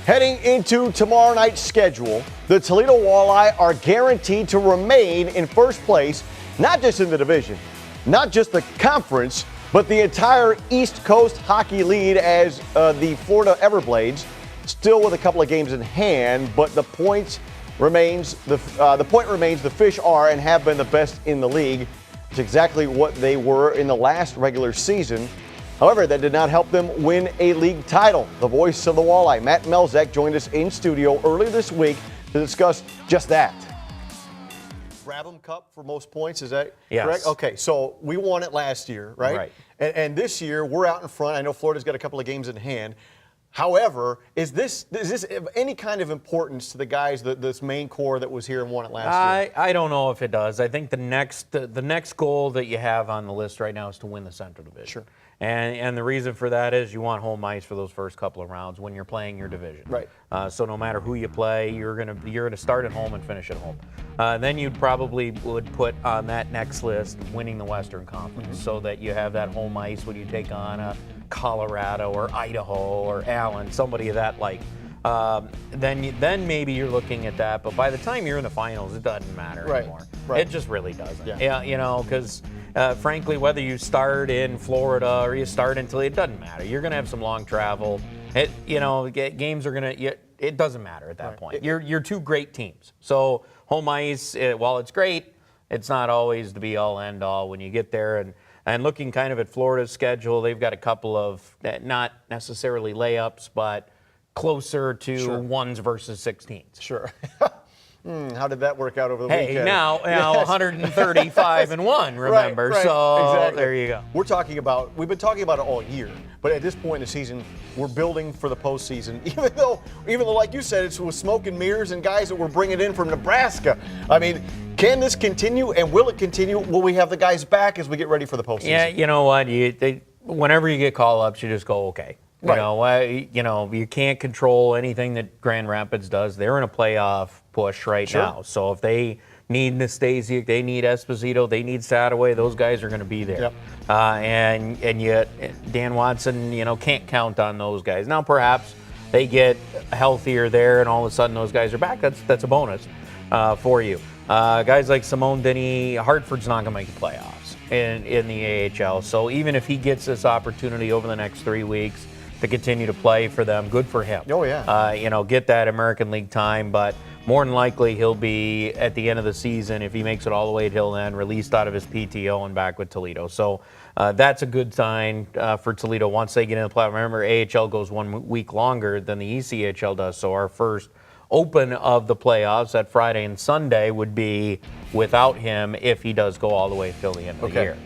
Heading into tomorrow night's schedule, the Toledo Walleye are guaranteed to remain in first place, not just in the division, not just the conference, but the entire East Coast Hockey League as the Florida Everblades, still with a couple of games in hand, but the point remains the Fish are and have been the best in the league. It's exactly what they were in the last regular season. However, that did not help them win a league title. The voice of the Walleye, Matt Melzek, joined us in studio earlier this week to discuss just that. Grab-em Cup for most points, is that correct? Okay, so we won it last year, right? Right. And this year, we're out in front. I know Florida's got a couple of games in hand. However, is this of any kind of importance to the guys, this main core that was here and won it last year? I don't know if it does. I think the next goal that you have on the list right now is to win the Central Division. Sure. And the reason for that is you want home ice for those first couple of rounds when you're playing your division. Right. So no matter who you play, you're gonna start at home and finish at home. Then you probably would put on that next list winning the Western Conference, so that you have that home ice when you take on Colorado or Idaho or Allen, somebody of that like. Then maybe you're looking at that, but by the time you're in the finals, it doesn't matter anymore. Right. It just really doesn't. Yeah. You know, because frankly, whether you start in Florida or you start in Toledo, it doesn't matter. You're going to have some long travel. Games are going to. It doesn't matter at that point. You're two great teams. So home ice, while it's great, it's not always the be-all, end-all when you get there. And looking kind of at Florida's schedule, they've got a couple of not necessarily layups, but closer to ones versus 16s. Sure. How did that work out over the weekend? Hey, now 135 and 1, remember? Right, so exactly. there you go. We've been talking about it all year, but at this point in the season, we're building for the postseason. Even though, like you said, it's with smoke and mirrors and guys that we're bringing in from Nebraska. I mean, can this continue, and will it continue? Will we have the guys back as we get ready for the postseason? Yeah, you know what? Whenever you get call-ups, you just go, okay. You can't control anything that Grand Rapids does. They're in a playoff push right now. So if they need Nastasiuk, they need Esposito, they need Sadaway, those guys are going to be there. Yep. And yet Dan Watson, can't count on those guys. Now perhaps they get healthier there, and all of a sudden those guys are back. That's a bonus for you. Guys like Simone Denny, Hartford's not going to make the playoffs in the AHL. So even if he gets this opportunity over the next 3 weeks to continue to play for them, good for him. Oh, yeah. Get that American League time, but more than likely he'll be, at the end of the season, if he makes it all the way till then, released out of his PTO and back with Toledo. So that's a good sign for Toledo once they get in the playoff. Remember, AHL goes 1 week longer than the ECHL does, so our first open of the playoffs that Friday and Sunday would be without him if he does go all the way till the end of the year.